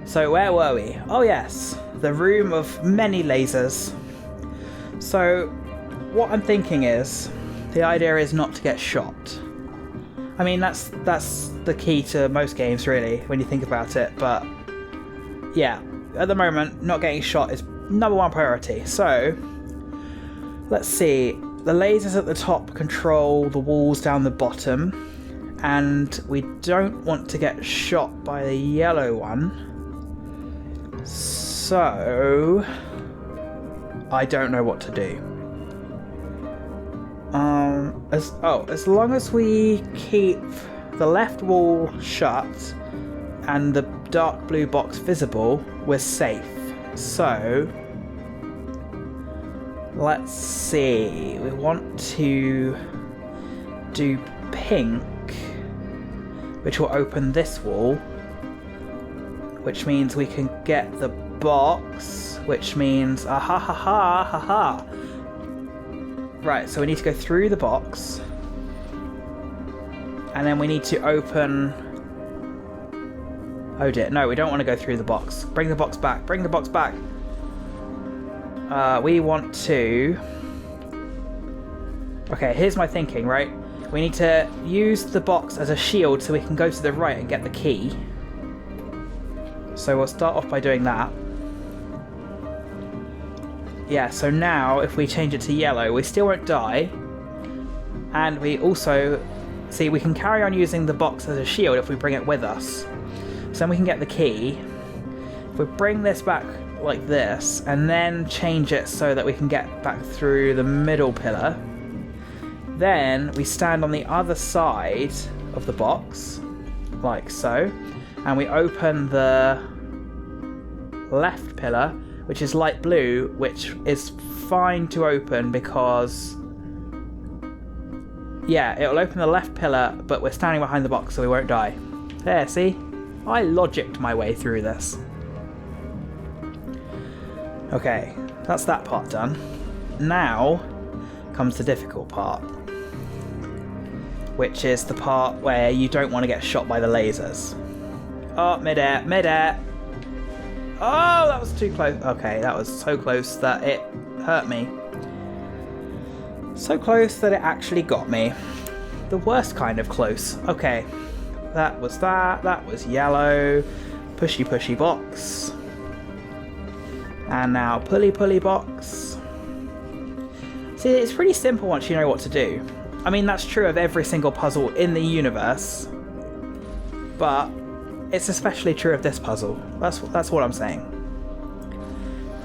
So where were we? Oh yes, the room of many lasers. So what I'm thinking is, the idea is not to get shot. I mean, that's the key to most games, really, when you think about it. But yeah, at the moment, not getting shot is #1 priority. So let's see. The lasers at the top control the walls down the bottom, and we don't want to get shot by the yellow one. So I don't know what to do. As long as we keep the left wall shut and the dark blue box visible, we're safe. So let's see. We want to do pink, which will open this wall, which means we can get the box, which means ha. Right, so we need to go through the box, and then we need to open... Oh dear, no, we don't want to go through the box. Bring the box back, bring the box back. We want to... Okay, here's my thinking, right? We need to use the box as a shield so we can go to the right and get the key. So we'll start off by doing that. Yeah, so now if we change it to yellow, we still won't die. And we also... See, we can carry on using the box as a shield if we bring it with us. So then we can get the key. If we bring this back like this, and then change it so that we can get back through the middle pillar, then we stand on the other side of the box, like so, and we open the left pillar, which is light blue, which is fine to open because, yeah, it'll open the left pillar, but we're standing behind the box so we won't die. There, see? I logicked my way through this. Okay, that's that part done. Now comes the difficult part, which is the part where you don't want to get shot by the lasers. Oh, midair, midair. Oh, that was too close. Okay, that was so close that it hurt me. So close that it actually got me. The worst kind of close. Okay, that was that. That was yellow. Pushy, pushy box. And now pulley, pulley box. See, it's pretty simple once you know what to do. I mean, that's true of every single puzzle in the universe. But it's especially true of this puzzle. That's what I'm saying.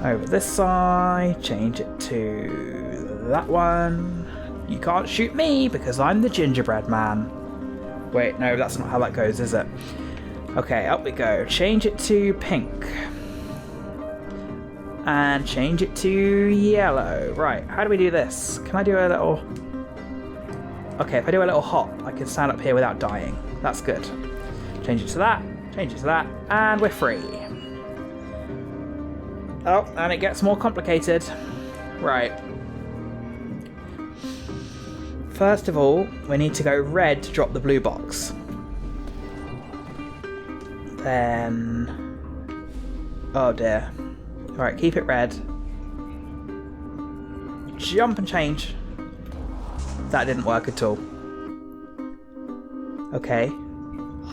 Over this side, change it to that one. You can't shoot me because I'm the gingerbread man. Wait, no, that's not how that goes, is it? Okay, up we go. Change it to pink. And change it to yellow. Right, how do we do this? Can I do a little... Okay, if I do a little hop, I can stand up here without dying. That's good. Change it to that, change it to that, and we're free. Oh, and it gets more complicated. Right. First of all, we need to go red to drop the blue box. Then... Oh dear. Alright, keep it red. Jump and change. That didn't work at all. Okay.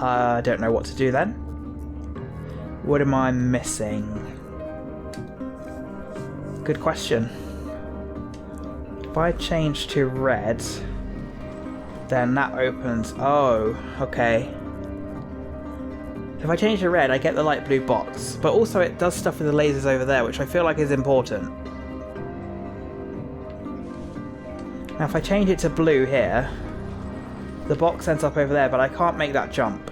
I don't know what to do then. What am I missing? Good question. If I change to red, then that opens... Oh, okay. If I change to red, I get the light blue box, but also it does stuff with the lasers over there, which I feel like is important. Now if I change it to blue here, the box ends up over there, but I can't make that jump.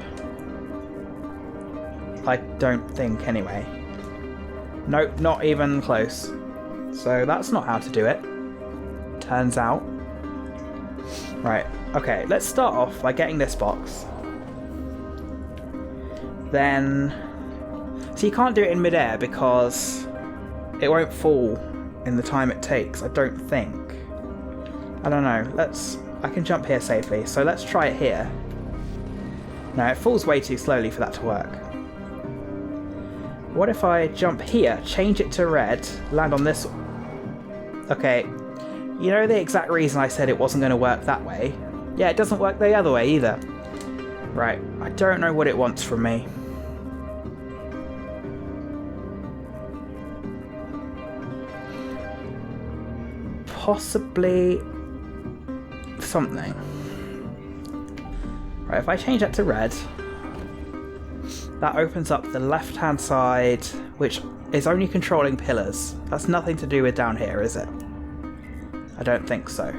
I don't think, anyway. Nope, not even close. So that's not how to do it, turns out. Right, okay, let's start off by getting this box. Then... So you can't do it in midair because it won't fall in the time it takes, I don't think. I don't know, I can jump here safely, so let's try it here. No, it falls way too slowly for that to work. What if I jump here, change it to red, land on this... Okay, you know the exact reason I said it wasn't going to work that way? Yeah, it doesn't work the other way either. Right, I don't know what it wants from me. Possibly something. Right, if I change that to red, that opens up the left-hand side, which is only controlling pillars. That's nothing to do with down here, is it? I don't think so.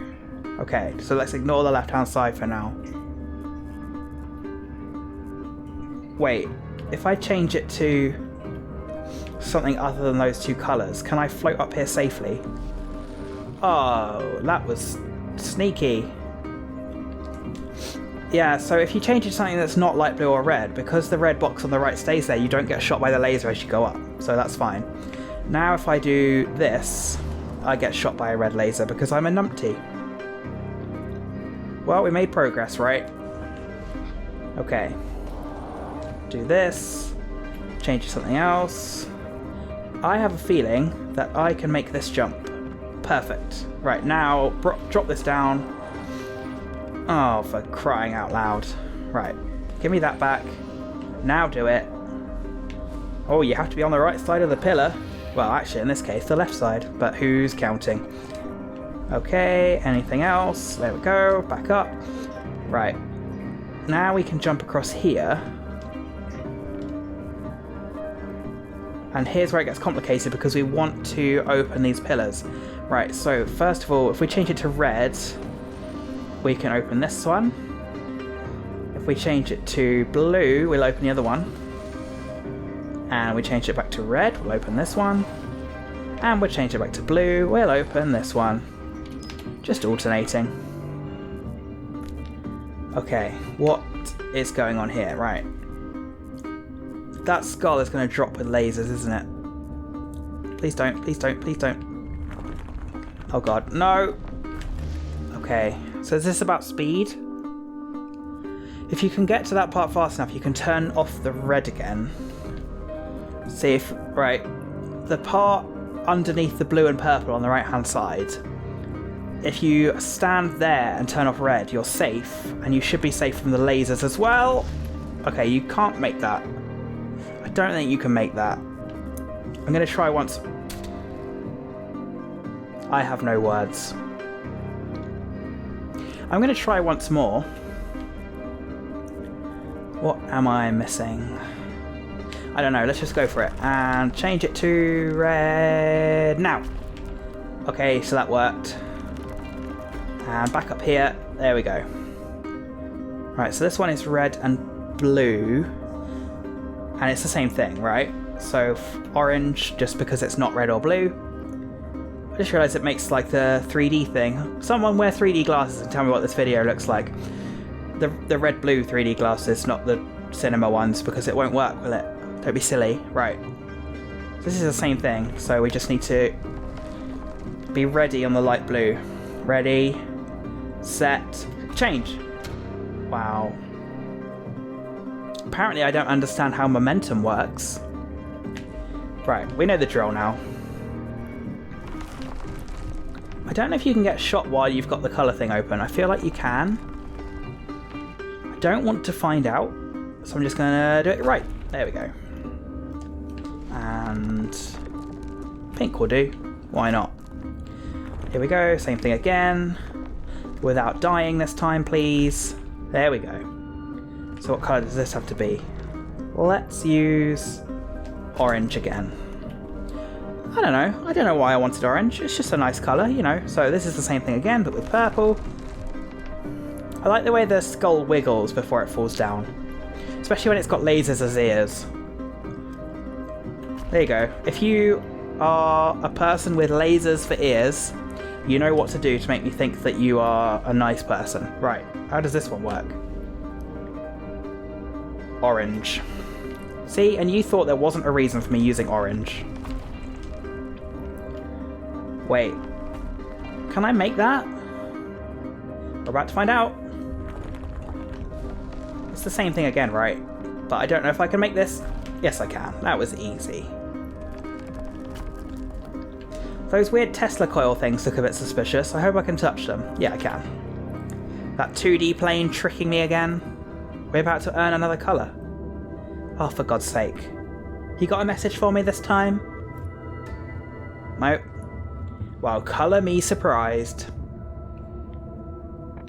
Okay, so let's ignore the left-hand side for now. Wait, if I change it to something other than those two colours, can I float up here safely? Oh, that was sneaky. Yeah, so if you change it to something that's not light blue or red, because the red box on the right stays there, you don't get shot by the laser as you go up. So that's fine. Now if I do this, I get shot by a red laser because I'm a numpty. Well, we made progress, right? Okay. Do this. Change to something else. I have a feeling that I can make this jump. Perfect. Right, now drop this down. Oh, for crying out loud. Right, give me that back. Now do it. Oh, you have to be on the right side of the pillar. Well, actually, in this case, the left side. But who's counting? Okay, anything else? There we go, back up. Right, now we can jump across here. And here's where it gets complicated because we want to open these pillars. Right, so first of all, if we change it to red, we can open this one. If we change it to blue, we'll open the other one. And we change it back to red, we'll open this one. And we'll change it back to blue, we'll open this one. Just alternating. Okay, what is going on here? Right. That skull is going to drop with lasers, isn't it? Please don't, please don't, please don't. Oh god, no! Okay, so is this about speed? If you can get to that part fast enough, you can turn off the red again. See if... Right. The part underneath the blue and purple on the right-hand side, if you stand there and turn off red, you're safe, and you should be safe from the lasers as well. Okay, you can't make that. I don't think you can make that. I'm going to try once. I have no words. I'm going to try once more. What am I missing? I don't know, let's just go for it. And change it to red now. Okay, so that worked. And back up here, there we go. Right, so this one is red and blue. And it's the same thing, right? So orange, just because it's not red or blue. I just realised it makes like the 3D thing. Someone wear 3D glasses and tell me what this video looks like. The red-blue 3D glasses, not the cinema ones, because it won't work, will it? Don't be silly. Right. So this is the same thing, so we just need to be ready on the light blue. Ready, set, change. Wow. Apparently I don't understand how momentum works. Right, we know the drill now. I don't know if you can get shot while you've got the colour thing open. I feel like you can. I don't want to find out, so I'm just going to do it right. There we go. And pink will do. Why not? Here we go, same thing again. Without dying this time, please. There we go. So what colour does this have to be? Let's use orange again. I don't know why I wanted orange. It's just a nice colour, you know. So this is the same thing again, but with purple. I like the way the skull wiggles before it falls down. Especially when it's got lasers as ears. There you go. If you are a person with lasers for ears, you know what to do to make me think that you are a nice person. Right, how does this one work? Orange. See, and you thought there wasn't a reason for me using orange. Wait. Can I make that? We're about to find out. It's the same thing again, right? But I don't know if I can make this. Yes, I can. That was easy. Those weird Tesla coil things look a bit suspicious. I hope I can touch them. Yeah, I can. That 2D plane tricking me again. We're about to earn another colour. Oh, for God's sake. You got a message for me this time? Nope. Well, colour me surprised.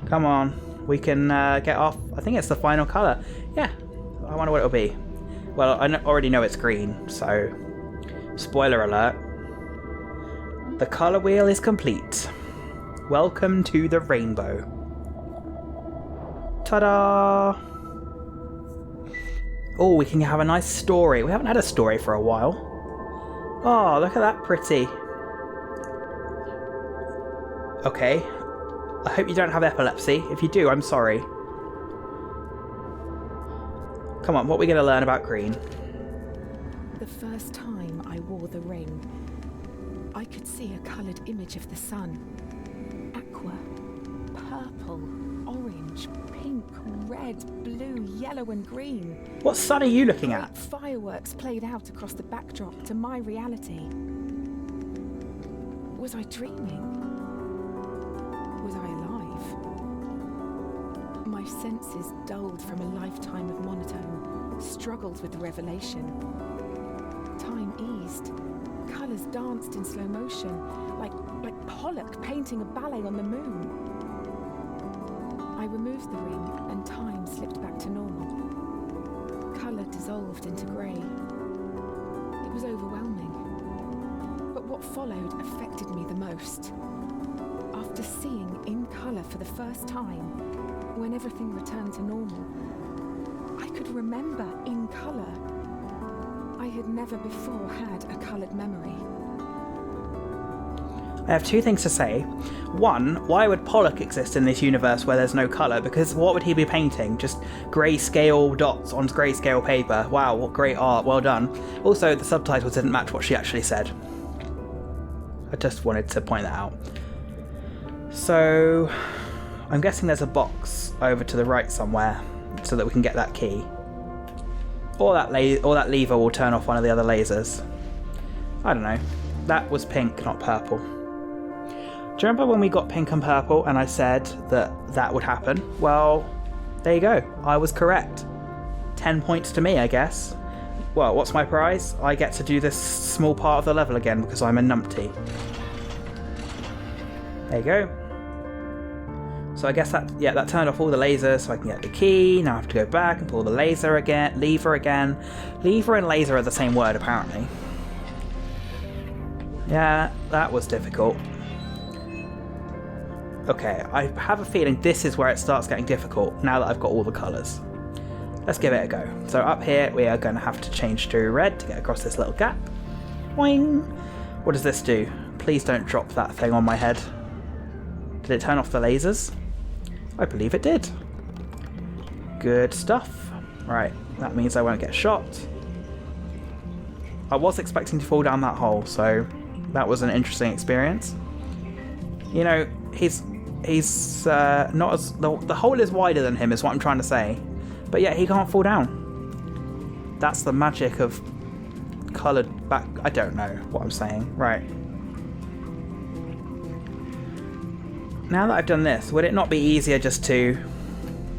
Come on. We can get off. I think it's the final colour. Yeah. I wonder what it'll be. Well, I already know it's green, so... Spoiler alert. The colour wheel is complete. Welcome to the rainbow. Ta-da! Oh, we can have a nice story. We haven't had a story for a while. Oh, look at that pretty. Okay. I hope you don't have epilepsy. If you do, I'm sorry. Come on, what are we going to learn about green? The first time I wore the ring, I could see a coloured image of the sun. Aqua, purple, orange, pink, red, blue, yellow and green. What sun are you looking at? Fireworks played out across the backdrop to my reality. Was I dreaming? Was I alive? My senses dulled from a lifetime of monotone, struggled with the revelation. Time eased. Colours danced in slow motion, like Pollock painting a ballet on the moon. I removed the ring and time slipped back to normal. Colour dissolved into grey. It was overwhelming. But what followed affected me the most. After seeing in colour for the first time, when everything returned to normal, I could remember in colour. I had never before had a coloured memory. I have two things to say. One, why would Pollock exist in this universe where there's no colour? Because what would he be painting? Just grayscale dots on grayscale paper. Wow, what great art, well done. Also, the subtitles didn't match what she actually said. I just wanted to point that out. So, I'm guessing there's a box over to the right somewhere so that we can get that key. Or that lever will turn off one of the other lasers. I don't know. That was pink, not purple. Do you remember when we got pink and purple and I said that that would happen? Well, there you go. I was correct. 10 points to me, I guess. Well, what's my prize? I get to do this small part of the level again because I'm a numpty. There you go. So I guess that turned off all the lasers so I can get the key. Now I have to go back and pull the lever again. Lever and laser are the same word, apparently. Yeah, that was difficult. Okay, I have a feeling this is where it starts getting difficult now that I've got all the colours. Let's give it a go. So up here we are going to have to change to red to get across this little gap. Boing! What does this do? Please don't drop that thing on my head. Did it turn off the lasers? I believe it did. Good stuff. Right, that means I won't get shot. I was expecting to fall down that hole, so that was an interesting experience. You know, he's not as... The hole is wider than him is what I'm trying to say. But yet he can't fall down. That's the magic of coloured back... I don't know what I'm saying. Right. Now that I've done this, would it not be easier just to,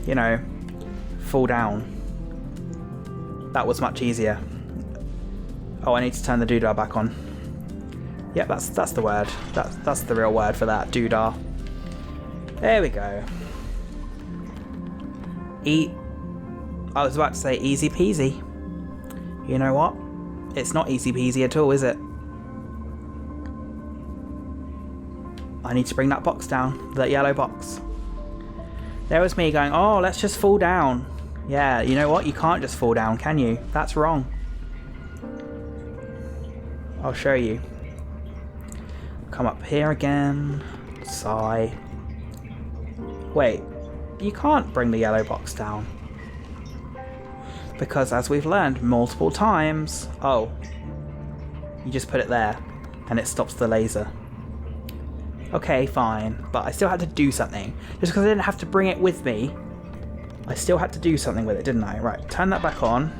you know, fall down? That was much easier. Oh, I need to turn the doodah back on. Yep, that's the word. That's the real word for that, doodah. There we go. I was about to say easy peasy. You know what? It's not easy peasy at all, is it? I need to bring that box down, that yellow box. There was me going, oh, let's just fall down. Yeah, you know what? You can't just fall down, can you? That's wrong. I'll show you. Come up here again. Sigh. Wait, you can't bring the yellow box down. Because as we've learned multiple times... Oh. You just put it there, and it stops the laser. Okay, fine, but I still had to do something. Just because I didn't have to bring it with me, I still had to do something with it, didn't I? Right, turn that back on.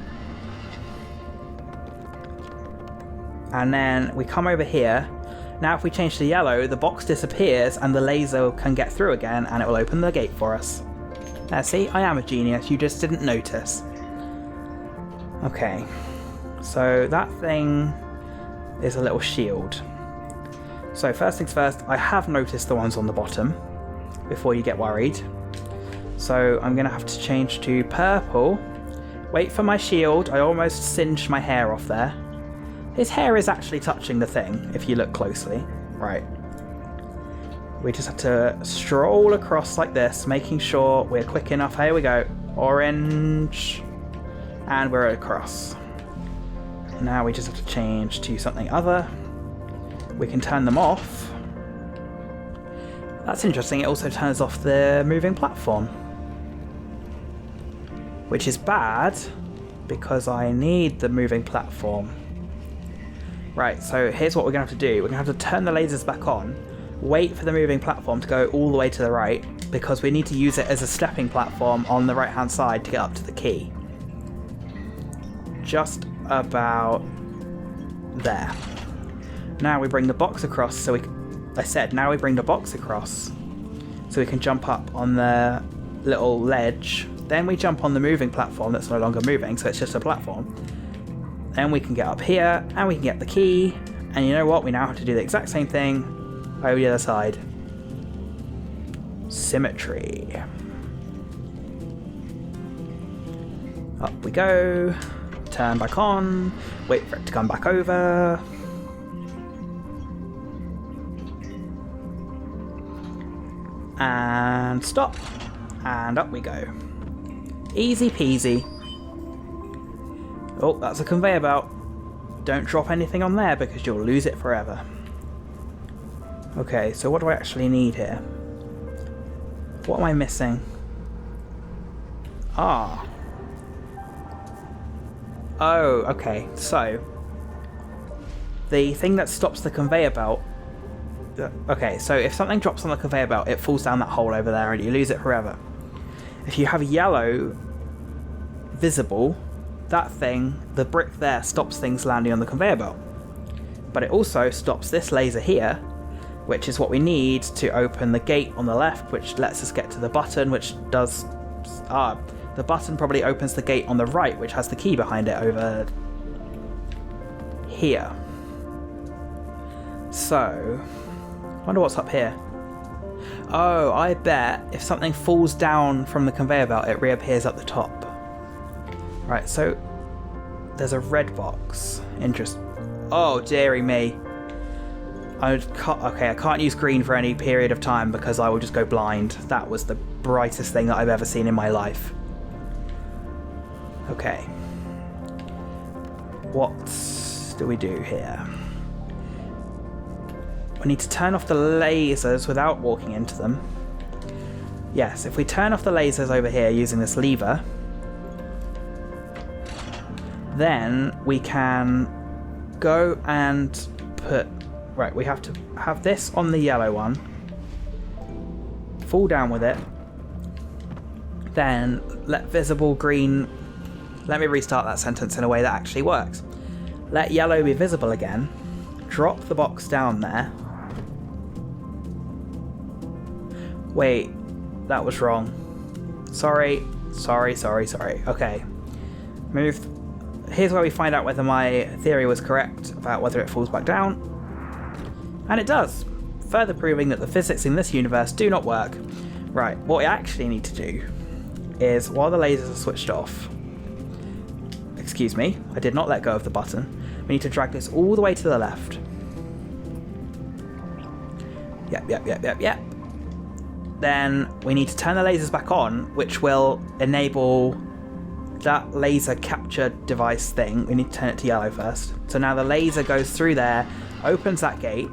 And then we come over here. Now if we change to yellow, the box disappears and the laser can get through again and it will open the gate for us. See, I am a genius, you just didn't notice. Okay, so that thing is a little shield. So first things first, I have noticed the ones on the bottom before you get worried. So I'm going to have to change to purple. Wait for my shield. I almost singed my hair off there. His hair is actually touching the thing, if you look closely. Right. We just have to stroll across like this, making sure we're quick enough. Here we go. Orange. And we're across. Now we just have to change to something other. We can turn them off. That's interesting. It also turns off the moving platform. Which is bad, because I need the moving platform. Right, so here's what we're going to have to do. We're going to have to turn the lasers back on, wait for the moving platform to go all the way to the right, because we need to use it as a stepping platform on the right hand side to get up to the key. Just about there. Now we bring the box across, so now we bring the box across so we can jump up on the little ledge. Then we jump on the moving platform that's no longer moving, so it's just a platform. Then we can get up here, and we can get the key. And you know what? We now have to do the exact same thing over the other side. Symmetry. Up we go. Turn back on. Wait for it to come back over. And stop. And up we go. Easy peasy. Oh, that's a conveyor belt. Don't drop anything on there because you'll lose it forever. Okay, so what do I actually need here? What am I missing? Ah. Oh, okay. So, the thing that stops the conveyor belt... Okay, so if something drops on the conveyor belt, it falls down that hole over there and you lose it forever. If you have yellow visible, that thing, the brick there, stops things landing on the conveyor belt. But it also stops this laser here, which is what we need to open the gate on the left, which lets us get to the button, which does... the button probably opens the gate on the right, which has the key behind it over here. So, I wonder what's up here. Oh, I bet if something falls down from the conveyor belt, it reappears at the top. Right, so there's a red box. Interesting. Oh, dearie me. I can't use green for any period of time because I will just go blind. That was the brightest thing that I've ever seen in my life. Okay. What do we do here? We need to turn off the lasers without walking into them. Yes, if we turn off the lasers over here using this lever, then we can go and put... Right, we have to have this on the yellow one. Fall down with it. Then let visible green... Let me restart that sentence in a way that actually works. Let yellow be visible again. Drop the box down there. Wait, that was wrong. Sorry. Okay. Move. Here's where we find out whether my theory was correct about whether it falls back down. And it does. Further proving that the physics in this universe do not work. Right, what we actually need to do is, while the lasers are switched off... Excuse me, I did not let go of the button. We need to drag this all the way to the left. Yep. Then we need to turn the lasers back on, which will enable that laser capture device thing. We need to turn it to yellow first. So now the laser goes through there, opens that gate.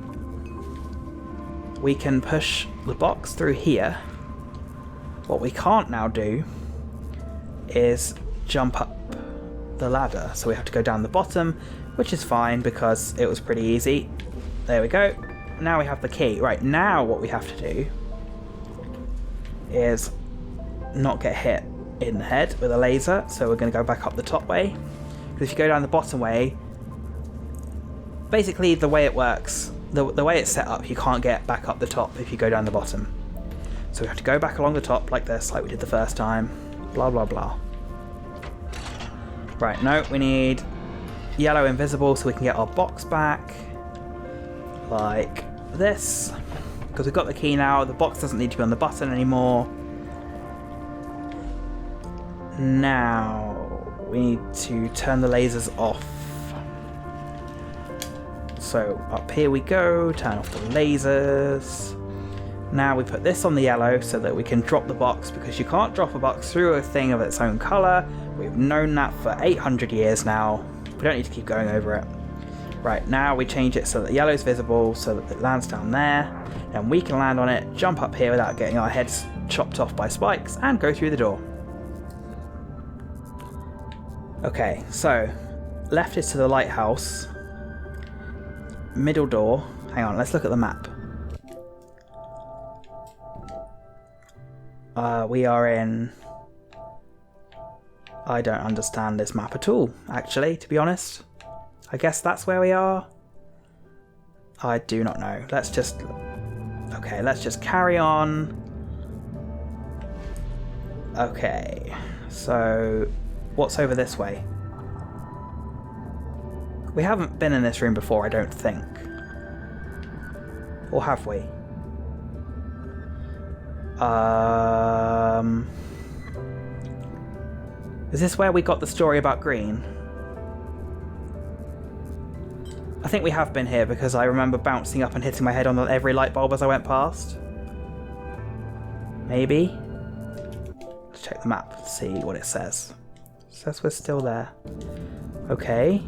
We can push the box through here. What we can't now do is jump up the ladder. So we have to go down the bottom, which is fine because it was pretty easy. There we go. Now we have the key. Right, now what we have to do is not get hit in the head with a laser, so we're going to go back up the top way. Because if you go down the bottom way, basically the way it works, the way it's set up, you can't get back up the top if you go down the bottom. So we have to go back along the top like this, like we did the first time. Blah, blah, blah. Right, no, we need yellow invisible so we can get our box back. Like this. Because we've got the key now, the box doesn't need to be on the button anymore. Now, we need to turn the lasers off. So, up here we go, turn off the lasers. Now we put this on the yellow so that we can drop the box, because you can't drop a box through a thing of its own colour. We've known that for 800 years now. We don't need to keep going over it. Right, now we change it so that the yellow's visible, so that it lands down there. Then we can land on it, jump up here without getting our heads chopped off by spikes, and go through the door. Okay, so left is to the lighthouse. Middle door. Hang on, let's look at the map. We are in... I don't understand this map at all, actually, to be honest. I guess that's where we are? I do not know. Let's just... Okay, let's just carry on. Okay, so what's over this way? We haven't been in this room before, I don't think. Or have we? Is this where we got the story about green? I think we have been here because I remember bouncing up and hitting my head on every light bulb as I went past. Maybe? Let's check the map, see what it says. It says we're still there. Okay.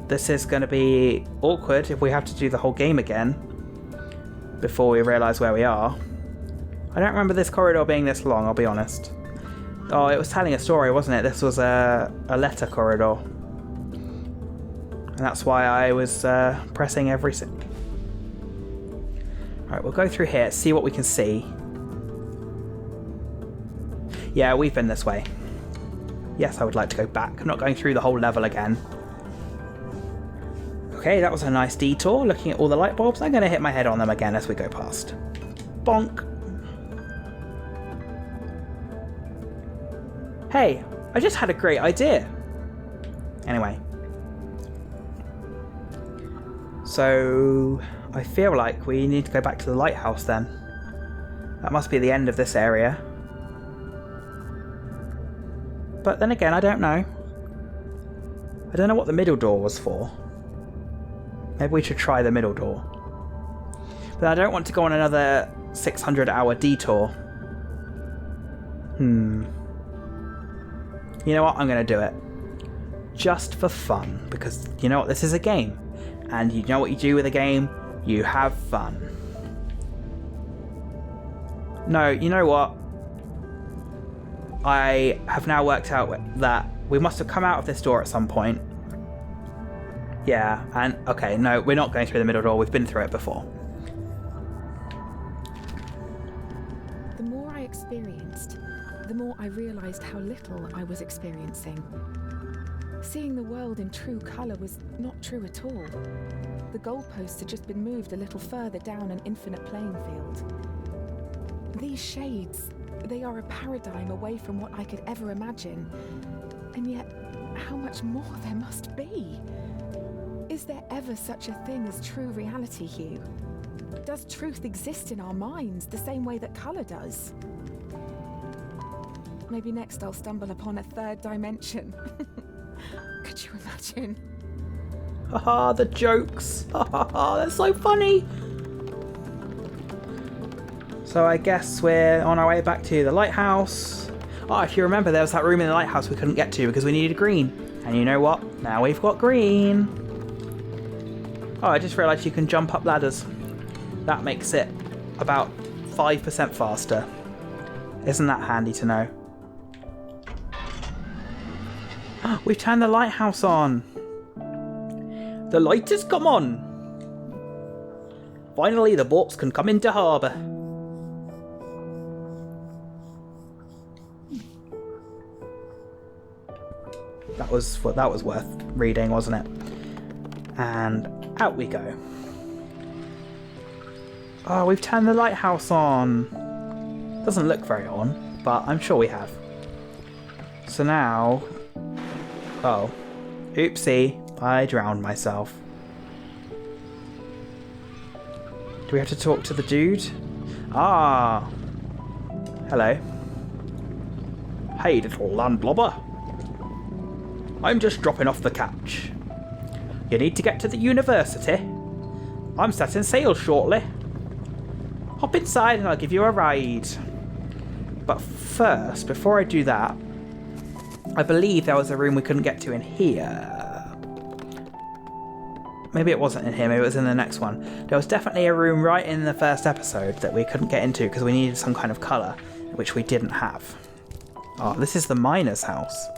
This is going to be awkward if we have to do the whole game again before we realise where we are. I don't remember this corridor being this long, I'll be honest. Oh, it was telling a story, wasn't it? This was a letter corridor. And that's why I was pressing every... Alright, we'll go through here, see what we can see. Yeah, we've been this way. Yes, I would like to go back. I'm not going through the whole level again. Okay, that was a nice detour, looking at all the light bulbs. I'm going to hit my head on them again as we go past. Bonk. Hey, I just had a great idea. Anyway. So, I feel like we need to go back to the lighthouse then. That must be the end of this area. But then again, I don't know. I don't know what the middle door was for. Maybe we should try the middle door. But I don't want to go on another 600-hour detour. You know what? I'm going to do it. Just for fun. Because, you know what? This is a game. And you know what you do with a game? You have fun. No, you know what? I have now worked out that we must have come out of this door at some point. Yeah, and okay, no, we're not going through the middle door. We've been through it before. The more I experienced, the more I realised how little I was experiencing. Seeing the world in true colour was not true at all. The goalposts had just been moved a little further down an infinite playing field. These shades, they are a paradigm away from what I could ever imagine. And yet, how much more there must be? Is there ever such a thing as true reality, Hugh? Does truth exist in our minds the same way that colour does? Maybe next I'll stumble upon a third dimension. Could you imagine? Haha, the jokes. Haha, that's so funny. So I guess we're on our way back to the lighthouse. Oh, if you remember, there was that room in the lighthouse we couldn't get to because we needed green. And you know what? Now we've got green. Oh, I just realised you can jump up ladders. That makes it about 5% faster. Isn't that handy to know? We've turned the lighthouse on. The light has come on. Finally, the boats can come into harbour. That was worth reading, wasn't it? And out we go. Oh, we've turned the lighthouse on. Doesn't look very on, but I'm sure we have. So now... Oh. Oopsie. I drowned myself. Do we have to talk to the dude? Ah. Hello. Hey, little landlubber. I'm just dropping off the catch. You need to get to the university. I'm setting sail shortly. Hop inside and I'll give you a ride. But first, before I do that, I believe there was a room we couldn't get to in here. Maybe it wasn't in here, maybe it was in the next one. There was definitely a room right in the first episode that we couldn't get into because we needed some kind of colour, which we didn't have. Oh, this is the miner's house.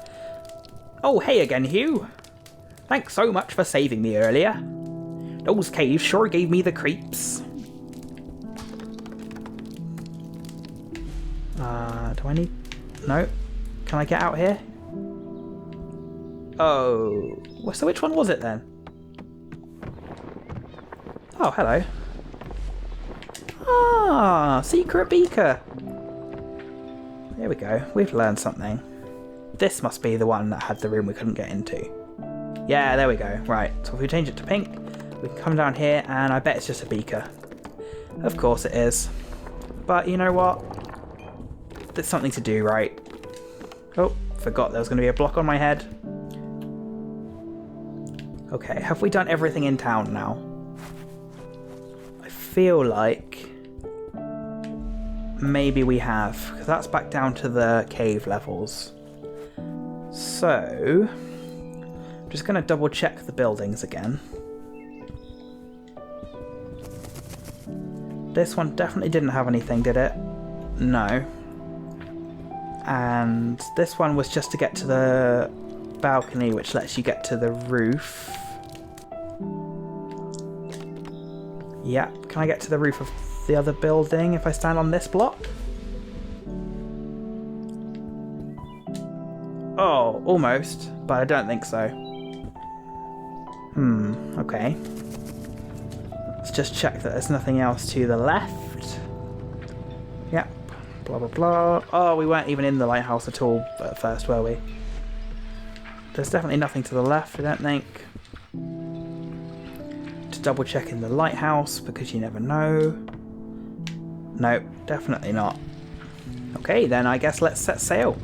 Oh, hey again, Hugh. Thanks so much for saving me earlier. Those caves sure gave me the creeps. Do I need... No. Can I get out here? Oh. So which one was it then? Oh, hello. Ah, secret beaker. There we go. We've learned something. This must be the one that had the room we couldn't get into. Yeah, there we go. Right, so if we change it to pink, we can come down here and I bet it's just a beaker. Of course it is. But you know what? There's something to do, right? Oh, forgot there was going to be a block on my head. Okay, have we done everything in town now? I feel like maybe we have, because that's back down to the cave levels. So, I'm just going to double check the buildings again. This one definitely didn't have anything, did it? No. And this one was just to get to the balcony, which lets you get to the roof. Yep, can I get to the roof of the other building if I stand on this block? Oh, almost, but I don't think so. Okay. Let's just check that there's nothing else to the left. Yep, blah blah blah. Oh, we weren't even in the lighthouse at all at first, were we? There's definitely nothing to the left, I don't think. Just double checking the lighthouse because you never know. Nope, definitely not. Okay, then I guess let's set sail.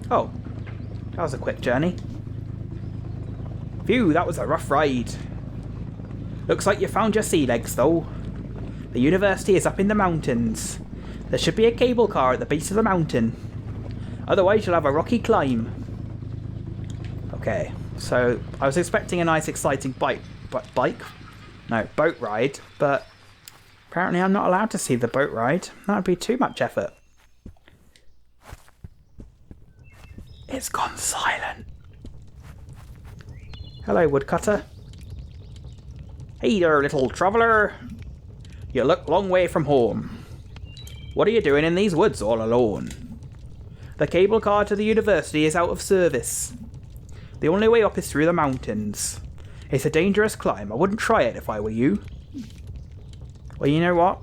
Oh, that was a quick journey. Phew, that was a rough ride. Looks like you found your sea legs, though. The university is up in the mountains. There should be a cable car at the base of the mountain. Otherwise, you'll have a rocky climb. Okay, so I was expecting a nice, exciting boat ride, but apparently I'm not allowed to see the boat ride. That would be too much effort. It's gone silent. Hello, woodcutter. Hey there, little traveller. You look long way from home. What are you doing in these woods all alone? The cable car to the university is out of service. The only way up is through the mountains. It's a dangerous climb. I wouldn't try it if I were you. Well, you know what?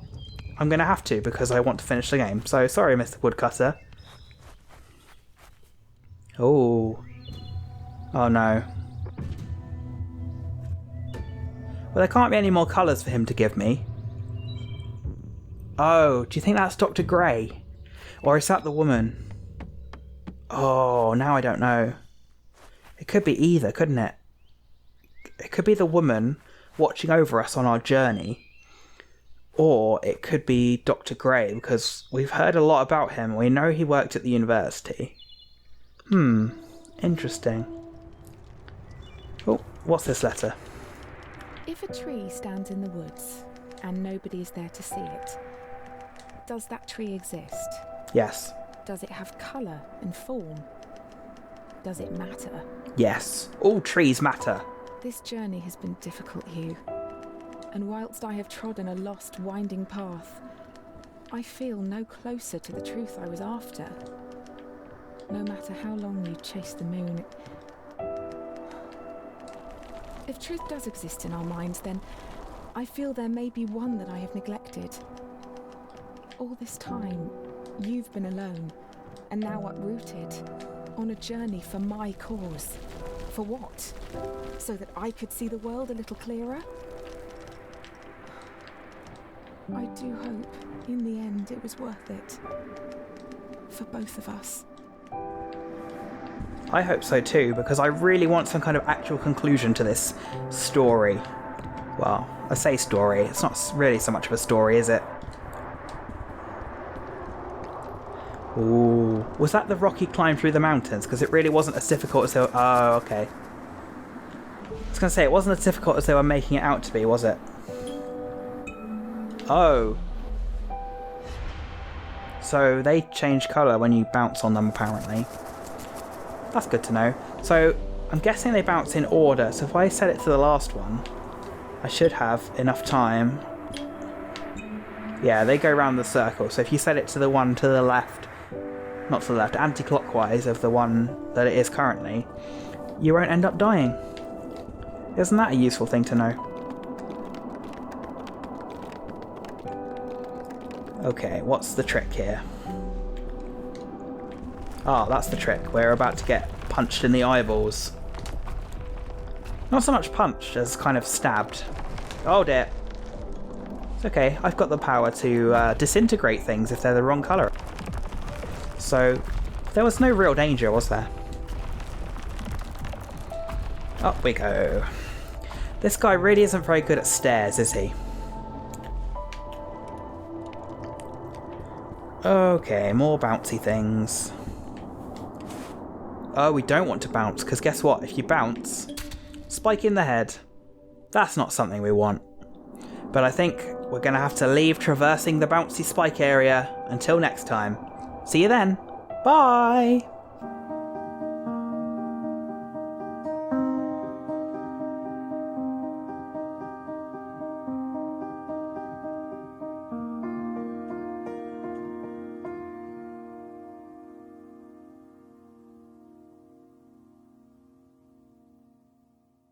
I'm going to have to because I want to finish the game. So, sorry, Mr. Woodcutter. Oh. Oh, no. Well, there can't be any more colours for him to give me. Oh, do you think that's Dr. Gray? Or is that the woman? Oh, now I don't know. It could be either, couldn't it? It could be the woman watching over us on our journey. Or it could be Dr. Gray, because we've heard a lot about him. We know he worked at the university. Interesting. Oh, what's this letter? If a tree stands in the woods and nobody is there to see it, does that tree exist? Yes. Does it have colour and form? Does it matter? Yes. All trees matter. This journey has been difficult, Hugh. And whilst I have trodden a lost, winding path, I feel no closer to the truth I was after. No matter how long you chase the moon, If truth does exist in our minds, then I feel there may be one that I have neglected. All this time, you've been alone, and now uprooted, on a journey for my cause. For what? So that I could see the world a little clearer? I do hope, in the end, it was worth it. For both of us. I hope so too, because I really want some kind of actual conclusion to this story. Well, I say story, it's not really so much of a story, is it? Ooh, was that the rocky climb through the mountains? Because it really wasn't as difficult as they were... Oh, okay. I was going to say, it wasn't as difficult as they were making it out to be, was it? Oh. So they change colour when you bounce on them, apparently. That's good to know. So I'm guessing they bounce in order, so if I set it to the last one, I should have enough time. Yeah, they go around the circle, so if you set it to the one to the left, not to the left, anti-clockwise of the one that it is currently, you won't end up dying. Isn't that a useful thing to know? Okay, what's the trick here? Ah, that's the trick. We're about to get punched in the eyeballs. Not so much punched as kind of stabbed. Oh dear. It's okay, I've got the power to disintegrate things if they're the wrong colour. So, there was no real danger, was there? Up we go. This guy really isn't very good at stairs, is he? Okay, more bouncy things. Oh, we don't want to bounce, because guess what? If you bounce, spike in the head. That's not something we want. But I think we're going to have to leave traversing the bouncy spike area until next time. See you then. Bye!